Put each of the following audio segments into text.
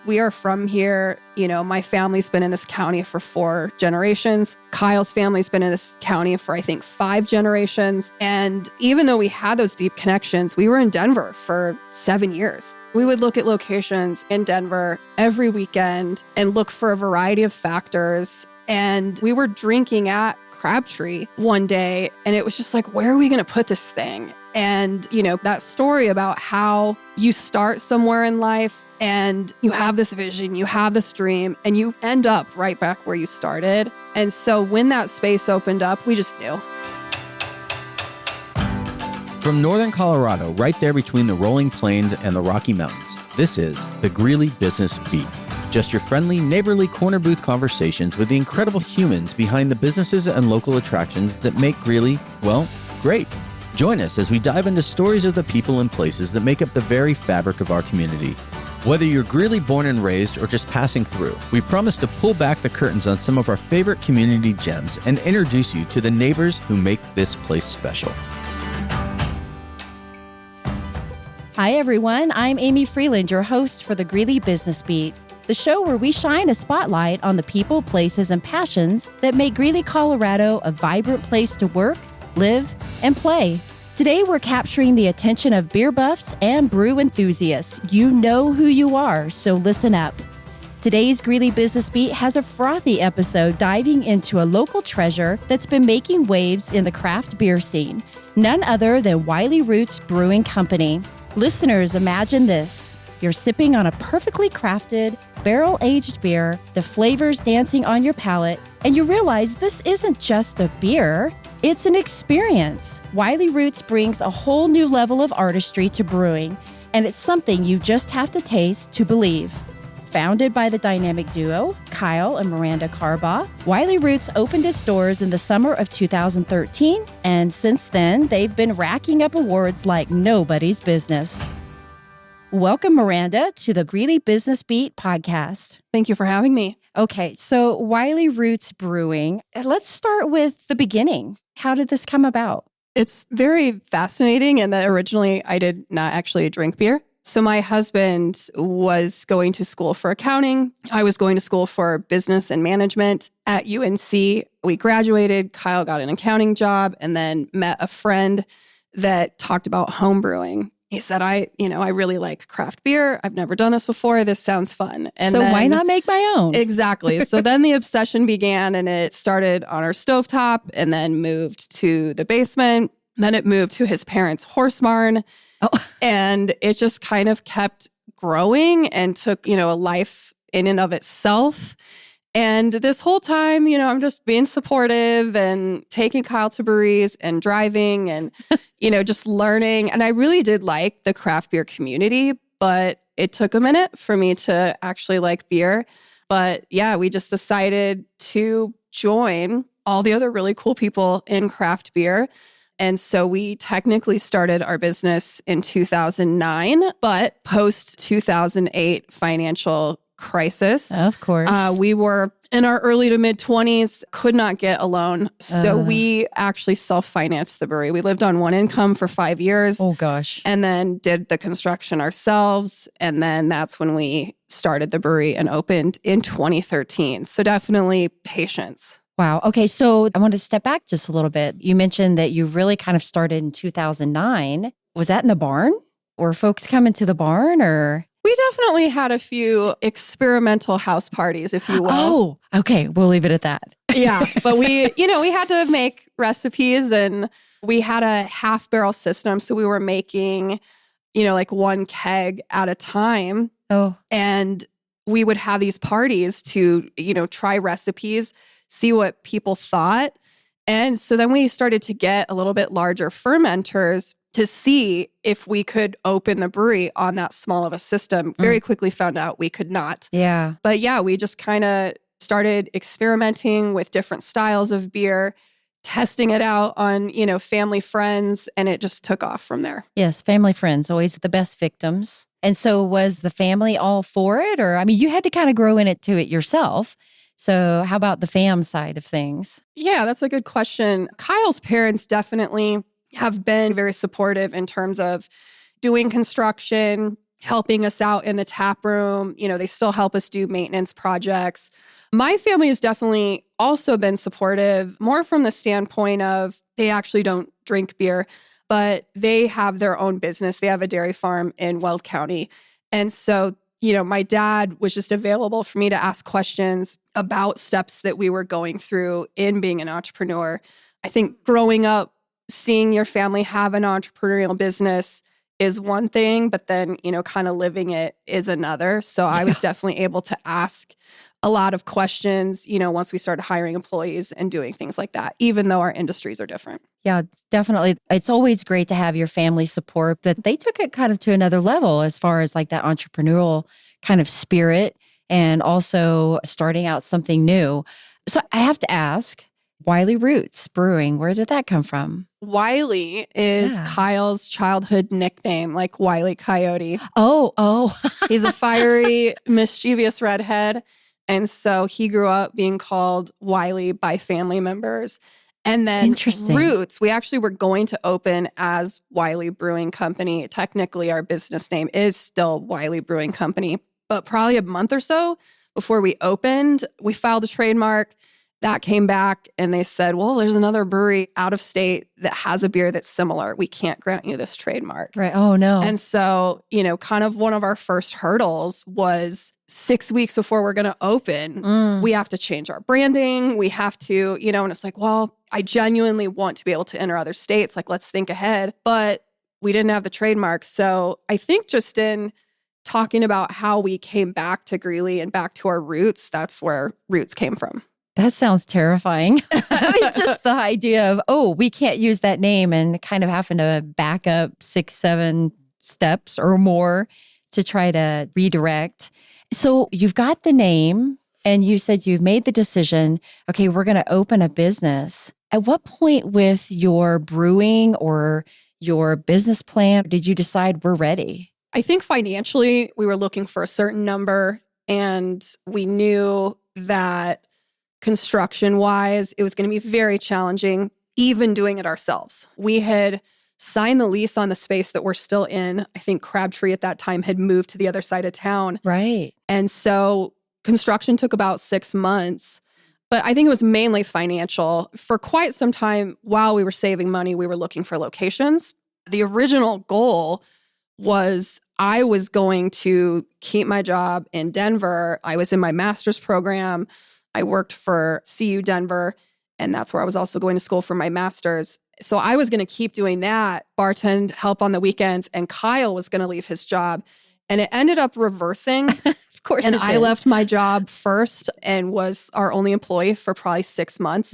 We are from here. My family's been in this county for 4 generations. Kyle's family's been in this county for, I think, 5 generations. And even though we had those deep connections, we were in Denver for 7 years. We would look at locations in Denver every weekend and look for a variety of factors. And we were drinking at Crabtree one day, and it was just like, where are we going to put this thing? And, that story about how you start somewhere in life and you have this vision, you have this dream, and you end up right back where you started. And so when that space opened up, we just knew. From northern Colorado, right there between the rolling plains and the Rocky Mountains, this is the Greeley Business Beat. Just your friendly, neighborly corner booth conversations with the incredible humans behind the businesses and local attractions that make Greeley, well, great. Join us as we dive into stories of the people and places that make up the very fabric of our community. Whether you're Greeley born and raised or just passing through, we promise to pull back the curtains on some of our favorite community gems and introduce you to the neighbors who make this place special. Hi, everyone. I'm Amy Freeland, your host for the Greeley Business Beat, the show where we shine a spotlight on the people, places, and passions that make Greeley, Colorado a vibrant place to work, live, and play. Today, we're capturing the attention of beer buffs and brew enthusiasts. You know who you are, so listen up. Today's Greeley Business Beat has a frothy episode diving into a local treasure that's been making waves in the craft beer scene, none other than Wiley Roots Brewing Company. Listeners, imagine this. You're sipping on a perfectly crafted, barrel-aged beer, the flavors dancing on your palate, and you realize this isn't just a beer, it's an experience. Wiley Roots brings a whole new level of artistry to brewing, and it's something you just have to taste to believe. Founded by the dynamic duo, Kyle and Miranda Carbaugh, Wiley Roots opened its doors in the summer of 2013, and since then, they've been racking up awards like nobody's business. Welcome, Miranda, to the Greeley Business Beat Podcast. Thank you for having me. Okay, so Wiley Roots Brewing. Let's start with the beginning. How did this come about? It's very fascinating in that originally I did not actually drink beer. So my husband was going to school for accounting. I was going to school for business and management at UNC. We graduated. Kyle got an accounting job and then met a friend that talked about homebrewing. He said, I really like craft beer. I've never done this before. This sounds fun. And so why not make my own? Exactly. So then the obsession began, and it started on our stovetop and then moved to the basement. Then it moved to his parents' horse barn. Oh. And it just kind of kept growing and took, a life in and of itself. And this whole time, I'm just being supportive and taking Kyle to breweries and driving and, just learning. And I really did like the craft beer community, but it took a minute for me to actually like beer. But yeah, we just decided to join all the other really cool people in craft beer. And so we technically started our business in 2009, but post 2008 financial crisis. Of course. We were in our early to mid 20s, could not get a loan. So we actually self-financed the brewery. We lived on one income for 5 years. Oh, gosh. And then did the construction ourselves. And then that's when we started the brewery and opened in 2013. So definitely patience. Wow. Okay. So I want to step back just a little bit. You mentioned that you really kind of started in 2009. Was that in the barn? Were folks coming to the barn or? We definitely had a few experimental house parties, if you will. Oh, okay. We'll leave it at that. Yeah. But we had to make recipes, and we had a half barrel system. So we were making, like one keg at a time. Oh. And we would have these parties to, try recipes, see what people thought. And so then we started to get a little bit larger fermenters to see if we could open the brewery on that small of a system. Very quickly found out we could not. Yeah. But yeah, we just kind of started experimenting with different styles of beer, testing it out on, family friends, and it just took off from there. Yes, family friends, always the best victims. And so was the family all for it? Or, you had to kind of grow into it yourself. So how about the fam side of things? Yeah, that's a good question. Kyle's parents definitely have been very supportive in terms of doing construction. helping us out in the tap room. They still help us do maintenance projects. My family has definitely also been supportive, more from the standpoint of they actually don't drink beer, but they have their own business. They have a dairy farm in Weld County. And so, my dad was just available for me to ask questions about steps that we were going through in being an entrepreneur. I think growing up, seeing your family have an entrepreneurial business is one thing, but then, kind of living it is another. So I was definitely able to ask a lot of questions, once we started hiring employees and doing things like that, even though our industries are different. Yeah, definitely. It's always great to have your family support, but they took it kind of to another level as far as like that entrepreneurial kind of spirit and also starting out something new. So I have to ask, Wiley Roots Brewing, where did that come from? Wiley is Kyle's childhood nickname, like Wiley Coyote. Oh. He's a fiery, mischievous redhead. And so he grew up being called Wiley by family members. And then Roots, we actually were going to open as Wiley Brewing Company. Technically, our business name is still Wiley Brewing Company. But probably a month or so before we opened, we filed a trademark. That came back and they said, well, there's another brewery out of state that has a beer that's similar. We can't grant you this trademark. Right. Oh, no. And so, kind of one of our first hurdles was 6 weeks before we're going to open, we have to change our branding. We have to, and it's like, well, I genuinely want to be able to enter other states. Like, let's think ahead. But we didn't have the trademark. So I think just in talking about how we came back to Greeley and back to our roots, that's where Roots came from. That sounds terrifying. Just the idea of, we can't use that name and kind of having to back up 6-7 steps or more to try to redirect. So you've got the name and you said you've made the decision, okay, we're going to open a business. At what point with your brewing or your business plan did you decide we're ready? I think financially we were looking for a certain number and we knew that construction-wise, it was going to be very challenging, even doing it ourselves. We had signed the lease on the space that we're still in. I think Crabtree at that time had moved to the other side of town. Right. And so construction took about 6 months, but I think it was mainly financial. For quite some time, while we were saving money, we were looking for locations. The original goal was I was going to keep my job in Denver. I was in my master's program. I worked for CU Denver, and that's where I was also going to school for my master's. So I was going to keep doing that, bartend, help on the weekends, and Kyle was going to leave his job. And it ended up reversing. Of course and it I did. left my job first and was our only employee for probably 6 months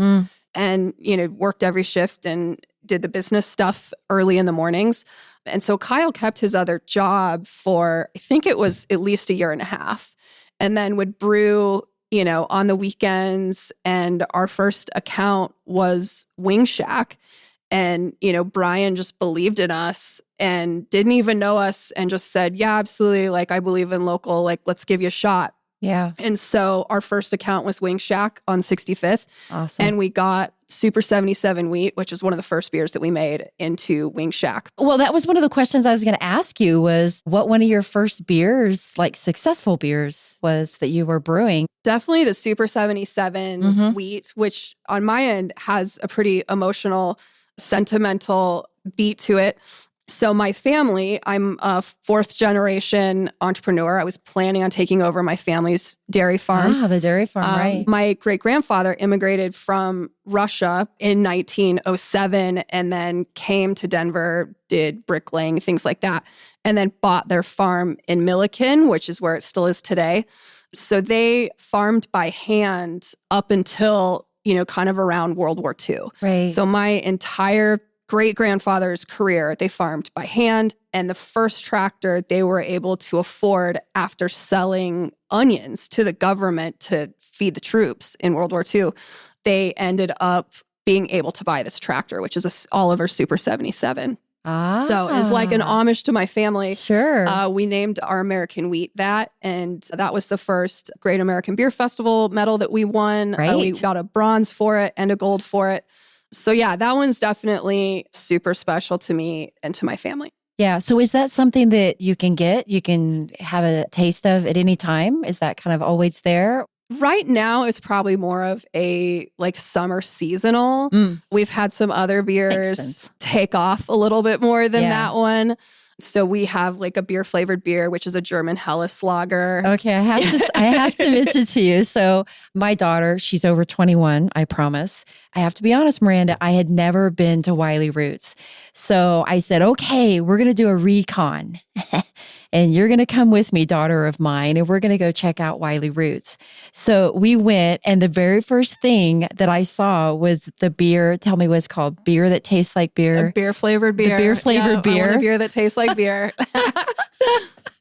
and, worked every shift and did the business stuff early in the mornings. And so Kyle kept his other job for, I think it was at least 1.5 years, and then would brew on the weekends. And our first account was Wing Shack. And, Brian just believed in us and didn't even know us and just said, yeah, absolutely. Like, I believe in local, like, let's give you a shot. Yeah. And so our first account was Wing Shack on 65th. Awesome. And we got Super 77 wheat, which was one of the first beers that we made, into Wing Shack. Well, that was one of the questions I was going to ask you was what one of your first beers, like successful beers, was that you were brewing? Definitely the Super 77 wheat, which on my end has a pretty emotional, sentimental beat to it. So my family, I'm a 4th generation entrepreneur. I was planning on taking over my family's dairy farm. Ah, the dairy farm, right. My great-grandfather immigrated from Russia in 1907 and then came to Denver, did bricklaying, things like that, and then bought their farm in Milliken, which is where it still is today. So they farmed by hand up until, kind of around World War II. Right. So my entire great-grandfather's career, they farmed by hand. And the first tractor they were able to afford after selling onions to the government to feed the troops in World War II, they ended up being able to buy this tractor, which is a Oliver Super 77. Ah. So it's like an homage to my family. Sure. We named our American wheat that, and that was the first Great American Beer Festival medal that we won. Right. We got a bronze for it and a gold for it. So yeah, that one's definitely super special to me and to my family. Yeah. So is that something that you can get? You can have a taste of at any time? Is that kind of always there? Right now is probably more of a like summer seasonal. We've had some other beers take off a little bit more than that one. So we have like a beer flavored beer, which is a German Helles lager. Okay, I have to mention to you. So my daughter, she's over 21, I promise. I have to be honest, Miranda, I had never been to Wiley Roots. So I said, okay, we're going to do a recon. And you're going to come with me, daughter of mine, and we're going to go check out Wiley Roots. So we went, and the very first thing that I saw was the beer. Tell me what it's called. Beer that tastes like beer. A beer flavored beer. The beer flavored beer. I want a beer that tastes like beer. I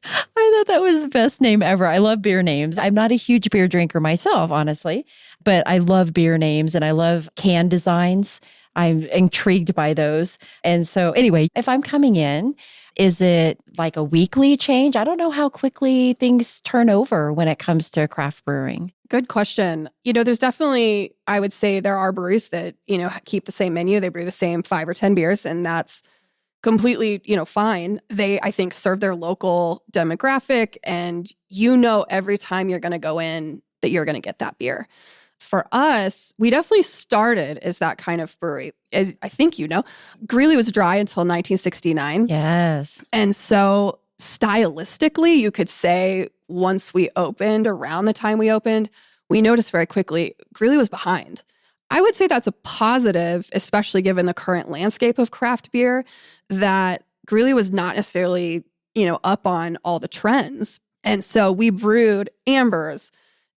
thought that was the best name ever. I love beer names. I'm not a huge beer drinker myself, honestly, but I love beer names and I love can designs. I'm intrigued by those. And so anyway, if I'm coming in, is it like a weekly change? I don't know how quickly things turn over when it comes to craft brewing. Good question. There's definitely, I would say there are breweries that, keep the same menu. They brew the same 5 or 10 beers, and that's completely, fine. They, I think, serve their local demographic, and every time you're going to go in that you're going to get that beer. For us, we definitely started as that kind of brewery. As I think Greeley was dry until 1969. Yes. And so stylistically, you could say once we opened, around the time we opened, we noticed very quickly Greeley was behind. I would say that's a positive, especially given the current landscape of craft beer, that Greeley was not necessarily, up on all the trends. And so we brewed ambers,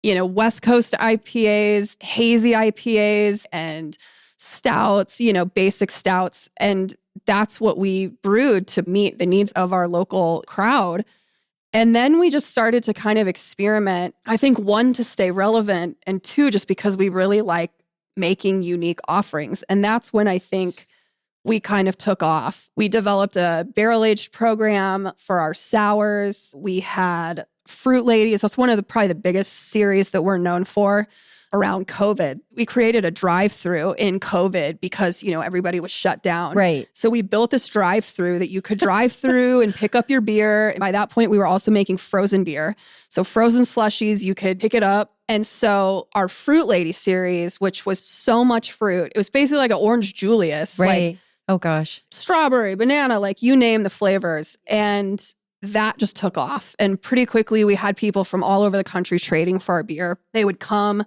West Coast IPAs, hazy IPAs, and stouts, basic stouts. And that's what we brewed to meet the needs of our local crowd. And then we just started to kind of experiment, I think, 1, to stay relevant, and 2, just because we really like making unique offerings. And that's when I think we kind of took off. We developed a barrel-aged program for our sours. We had Fruit Ladies. That's one of probably the biggest series that we're known for around COVID. We created a drive-through in COVID because, everybody was shut down. Right. So we built this drive-through that you could drive through and pick up your beer. And by that point, we were also making frozen beer. So frozen slushies, you could pick it up. And so our Fruit Lady series, which was so much fruit, it was basically like an Orange Julius. Right. Like oh, gosh. strawberry, banana, like you name the flavors. And that just took off. And pretty quickly, we had people from all over the country trading for our beer. They would come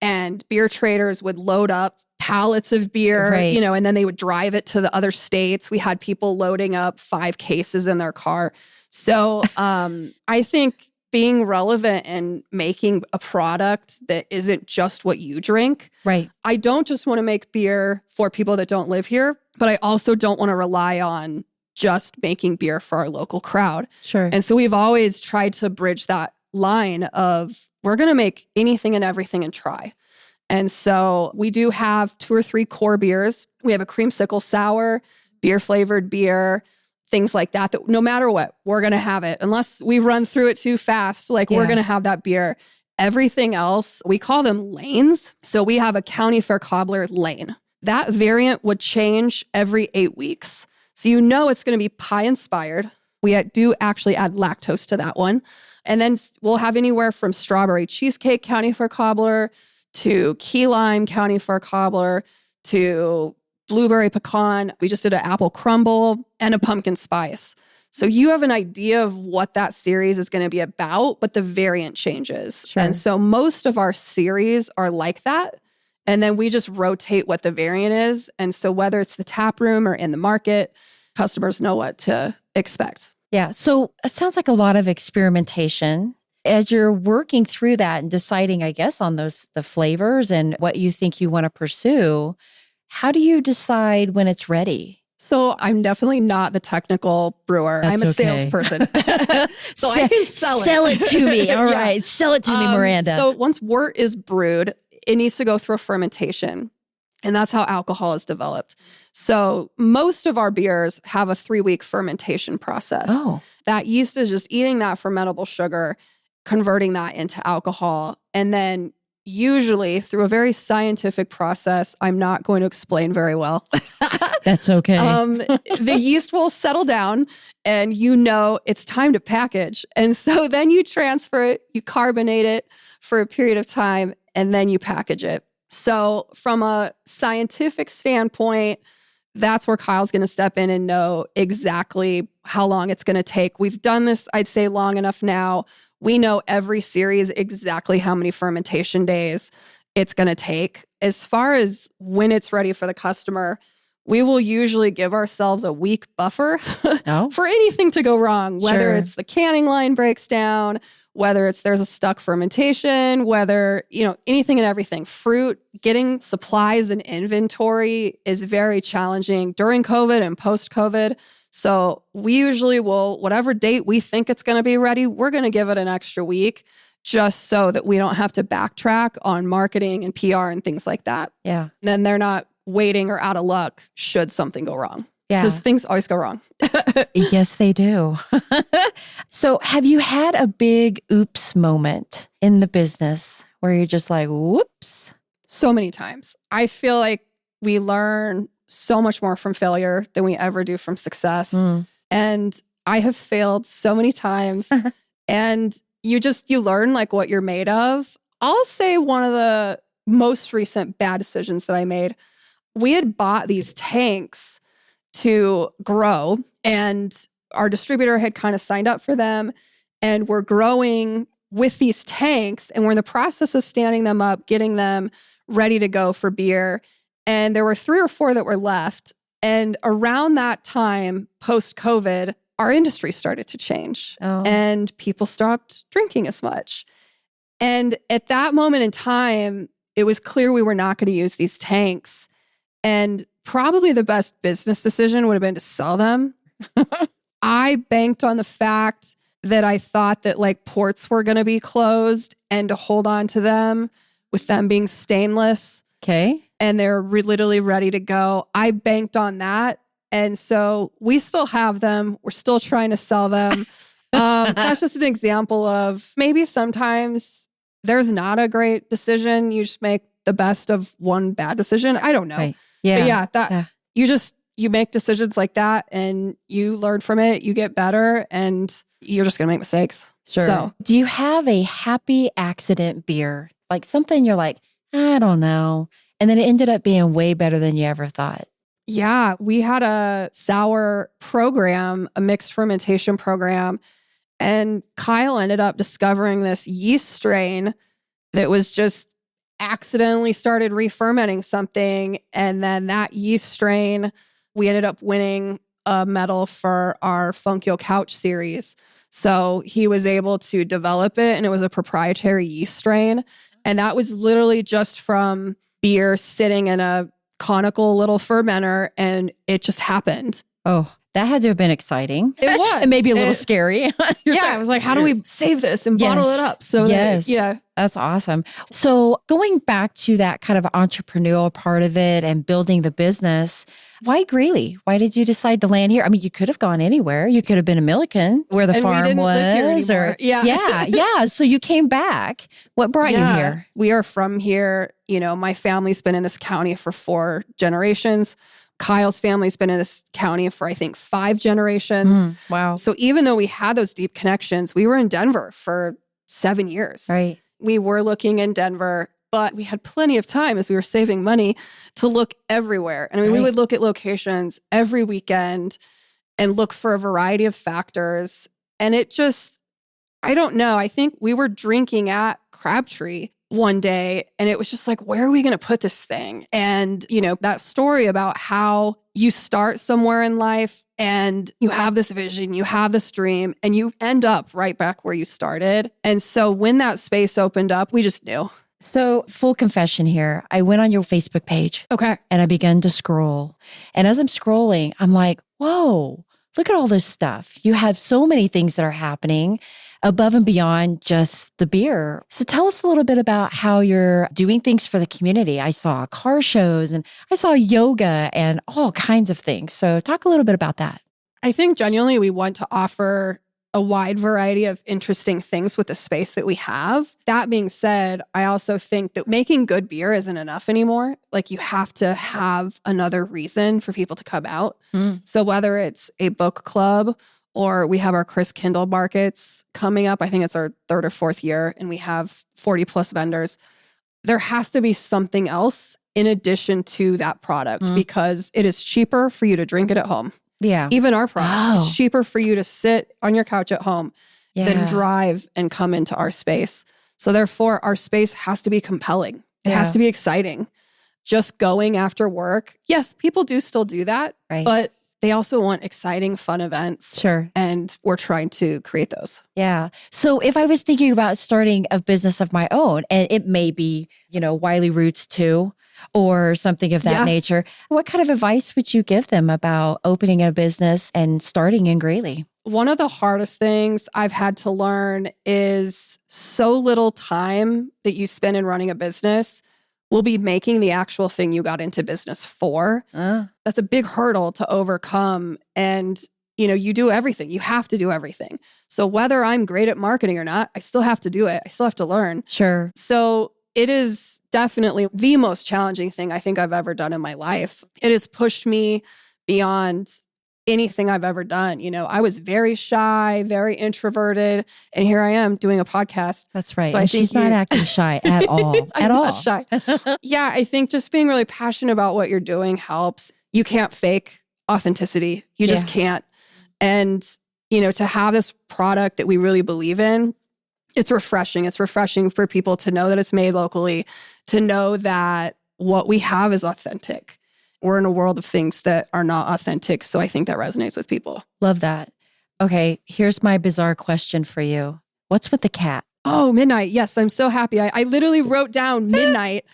and beer traders would load up pallets of beer, right. And then they would drive it to the other states. We had people loading up 5 cases in their car. So I think being relevant and making a product that isn't just what you drink. Right. I don't just want to make beer for people that don't live here, but I also don't want to rely on just making beer for our local crowd. Sure. And so we've always tried to bridge that line of we're going to make anything and everything and try. And so we do have 2 or 3 core beers. We have a creamsicle sour, beer flavored beer, things like that no matter what, we're going to have it. Unless we run through it too fast, we're going to have that beer. Everything else, we call them lanes. So we have a County Fair Cobbler lane. That variant would change every 8 weeks. So it's going to be pie inspired. We do actually add lactose to that one. And then we'll have anywhere from strawberry cheesecake County Fair Cobbler to key lime County Fair Cobbler to blueberry pecan. We just did an apple crumble and a pumpkin spice. So you have an idea of what that series is going to be about, but the variant changes. Sure. And so most of our series are like that. And then we just rotate what the variant is. And so whether it's the tap room or in the market, customers know what to expect. Yeah. So it sounds like a lot of experimentation. As you're working through that and deciding, I guess, on the flavors and what you think you want to pursue, how do you decide when it's ready? So I'm definitely not the technical brewer. That's I'm a okay. salesperson. So I can sell it. Sell it to me. All right. Sell it to me, Miranda. So once wort is brewed, it needs to go through a fermentation. And that's how alcohol is developed. So most of our beers have a 3-week fermentation process. Oh. That yeast is just eating that fermentable sugar, converting that into alcohol. And then usually through a very scientific process I'm not going to explain very well. That's okay. The yeast will settle down and it's time to package. And so then you transfer it, you carbonate it for a period of time, and then you package it. So from a scientific standpoint, that's where Kyle's going to step in and know exactly how long it's going to take. We've done this, I'd say, long enough now. We know every series exactly how many fermentation days it's going to take. As far as when it's ready for the customer, we will usually give ourselves a week buffer for anything to go wrong, whether it's the canning line breaks down, whether there's a stuck fermentation, whether, anything and everything. Fruit, getting supplies and inventory is very challenging during COVID and post-COVID. So we usually will, whatever date we think it's going to be ready, we're going to give it an extra week just so that we don't have to backtrack on marketing and PR and things like that. Yeah. Then they're not waiting or out of luck should something go wrong. Yeah. Because things always go wrong. Yes, they do. So have you had a big oops moment in the business where you're just like, whoops? So many times. I feel like we learn so much more from failure than we ever do from success. And I have failed so many times. And you learn like what you're made of. I'll say one of the most recent bad decisions that I made, we had bought these tanks to grow, and our distributor had kind of signed up for them, and we're growing with these tanks, and we're in the process of standing them up, getting them ready to go for beer. And there were 3 or 4 that were left. And around that time, post-COVID, our industry started to change and people stopped drinking as much. And at that moment in time, it was clear we were not going to use these tanks. And probably the best business decision would have been to sell them. I banked on the fact that I thought that like ports were going to be closed and to hold on to them with them being stainless. Okay. And they're literally ready to go. I banked on that. And so we still have them. We're still trying to sell them. That's just an example of maybe sometimes there's not a great decision. You just make the best of one bad decision. I don't know. Right. Yeah. But you make decisions like that and you learn from it. You get better and you're just going to make mistakes. Sure. So, do you have a happy accident beer? Like something you're like, I don't know. And then it ended up being way better than you ever thought. Yeah, we had a sour program, a mixed fermentation program, and Kyle ended up discovering this yeast strain that was just accidentally started re-fermenting something. And then that yeast strain, we ended up winning a medal for our Funkyo Couch series. So he was able to develop it, and it was a proprietary yeast strain. And that was literally just from beer sitting in a conical little fermenter, and it just happened. Oh, that had to have been exciting. It was. And maybe a little scary. I was like, how do we save this and bottle it up? So that's awesome. So going back to that kind of entrepreneurial part of it and building the business, why Greeley? Why did you decide to land here? I mean, you could have gone anywhere. You could have been in Milliken where the farm was. So you came back. What brought you here? We are from here. My family's been in this county for 4 generations. Kyle's family's been in this county for, I think, 5 generations. Wow. So even though we had those deep connections, we were in Denver for 7 years. Right. We were looking in Denver, but we had plenty of time as we were saving money to look everywhere. And we would look at locations every weekend and look for a variety of factors. And it just, I don't know. I think we were drinking at Crabtree one day, and it was just like, where are we going to put this thing? And, that story about how you start somewhere in life and you have this vision, you have this dream, and you end up right back where you started. And so when that space opened up, we just knew. So full confession here, I went on your Facebook page. Okay. And I began to scroll. And as I'm scrolling, I'm like, whoa, look at all this stuff. You have so many things that are happening above and beyond just the beer. So tell us a little bit about how you're doing things for the community. I saw car shows and I saw yoga and all kinds of things. So talk a little bit about that. I think genuinely we want to offer a wide variety of interesting things with the space that we have. That being said, I also think that making good beer isn't enough anymore. Like you have to have another reason for people to come out. So whether it's a book club or we have our Chris Kindle markets coming up, I think it's our 3rd or 4th year, and we have 40 plus vendors. There has to be something else in addition to that product because it is cheaper for you to drink it at home. Yeah. Even our product is cheaper for you to sit on your couch at home than drive and come into our space. So therefore, our space has to be compelling. It has to be exciting. Just going after work. Yes, people do still do that, but they also want exciting, fun events. Sure. And we're trying to create those. Yeah. So if I was thinking about starting a business of my own, and it may be, Wiley Roots too, or something of that nature, what kind of advice would you give them about opening a business and starting in Greeley? One of the hardest things I've had to learn is so little time that you spend in running a business will be making the actual thing you got into business for. That's a big hurdle to overcome. And, you do everything. You have to do everything. So whether I'm great at marketing or not, I still have to do it. I still have to learn. Sure. So it is definitely the most challenging thing I think I've ever done in my life. It has pushed me beyond anything I've ever done. I was very shy, very introverted, and here I am doing a podcast. That's right. So and she's not acting shy at all. I'm not shy. Yeah, I think just being really passionate about what you're doing helps. You can't fake authenticity. You just can't. And, to have this product that we really believe in, it's refreshing. It's refreshing for people to know that it's made locally, to know that what we have is authentic. We're in a world of things that are not authentic. So I think that resonates with people. Love that. Okay, here's my bizarre question for you. What's with the cat? Oh, Midnight. Yes, I'm so happy. I literally wrote down Midnight.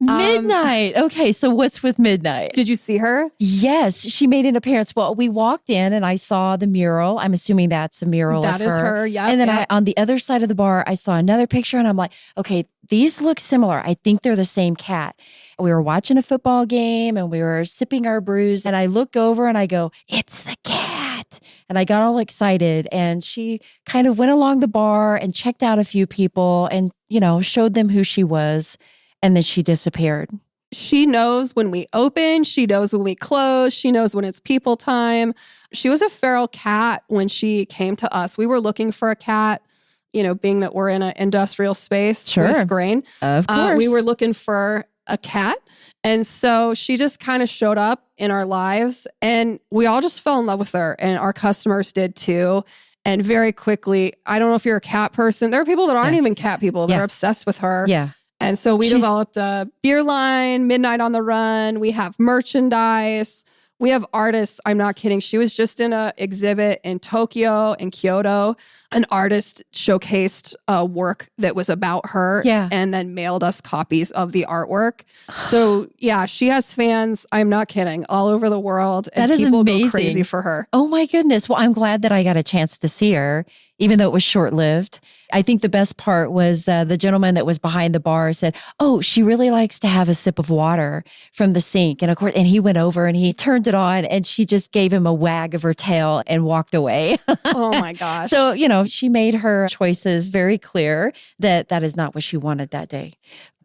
Midnight. Okay, so what's with Midnight? Did you see her? Yes, she made an appearance. Well, we walked in and I saw the mural. I'm assuming that's a mural That of is her. Yeah. And then on the other side of the bar, I saw another picture and I'm like, okay, these look similar. I think they're the same cat. We were watching a football game and we were sipping our brews and I look over and I go, it's the cat. And I got all excited and she kind of went along the bar and checked out a few people and, showed them who she was. And then she disappeared. She knows when we open. She knows when we close. She knows when it's people time. She was a feral cat when she came to us. We were looking for a cat, being that we're in an industrial space with grain. Of course. We were looking for a cat. And so she just kind of showed up in our lives and we all just fell in love with her and our customers did too. And very quickly, I don't know if you're a cat person. There are people that aren't even cat people. They're obsessed with her. Yeah. And so we developed a beer line, Midnight on the Run. We have merchandise. We have artists. I'm not kidding. She was just in an exhibit in Tokyo and Kyoto. An artist showcased a work that was about her and then mailed us copies of the artwork. So yeah, she has fans. I'm not kidding. All over the world. And that is people amazing. Go crazy for her. Oh my goodness. Well, I'm glad that I got a chance to see her, even though it was short-lived. I think the best part was the gentleman that was behind the bar said, oh, she really likes to have a sip of water from the sink. And of course, and he went over and he turned it on and she just gave him a wag of her tail and walked away. Oh my gosh. So, she made her choices very clear that that is not what she wanted that day.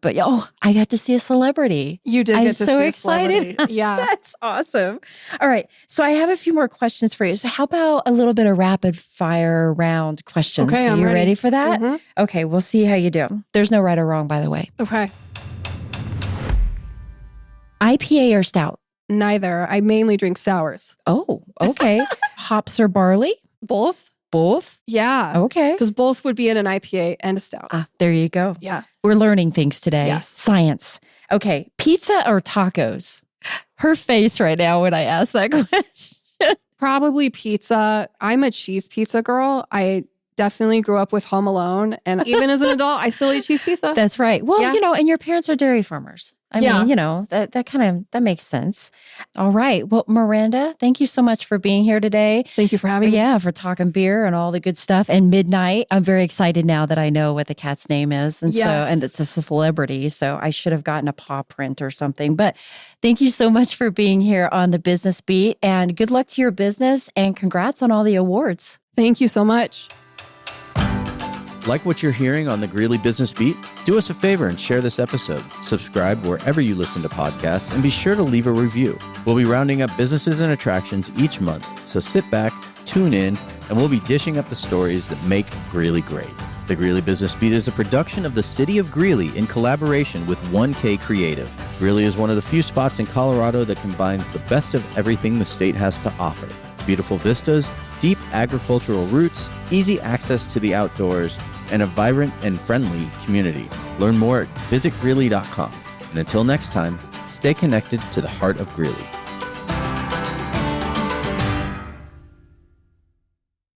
But I got to see a celebrity. You did. I'm get to so see excited. Yeah. That's awesome. All right. So I have a few more questions for you. So how about a little bit of rapid fire round questions? Okay, So I'm you ready for that? Mm-hmm. Okay. We'll see how you do. There's no right or wrong, by the way. Okay. IPA or stout? Neither. I mainly drink sours. Oh, okay. Hops or barley? Both. Both? Yeah. Okay. Because both would be in an IPA and a stout. There you go. Yeah. We're learning things today. Yes. Science. Okay. Pizza or tacos? Her face right now when I ask that question. Probably pizza. I'm a cheese pizza girl. I definitely grew up with Home Alone. And even as an adult, I still eat cheese pizza. That's right. Well, and your parents are dairy farmers. I mean, that makes sense. All right. Well, Miranda, thank you so much for being here today. Thank you for having me. Yeah, for talking beer and all the good stuff. And Midnight, I'm very excited now that I know what the cat's name is. And and it's a celebrity. So I should have gotten a paw print or something. But thank you so much for being here on the Business Beat and good luck to your business and congrats on all the awards. Thank you so much. Like what you're hearing on the Greeley Business Beat? Do us a favor and share this episode. Subscribe wherever you listen to podcasts and be sure to leave a review. We'll be rounding up businesses and attractions each month, so sit back, tune in, and we'll be dishing up the stories that make Greeley great. The Greeley Business Beat is a production of the City of Greeley in collaboration with 1K Creative. Greeley is one of the few spots in Colorado that combines the best of everything the state has to offer. Beautiful vistas, deep agricultural roots, easy access to the outdoors, and a vibrant and friendly community. Learn more at visitgreeley.com. And until next time, stay connected to the heart of Greeley.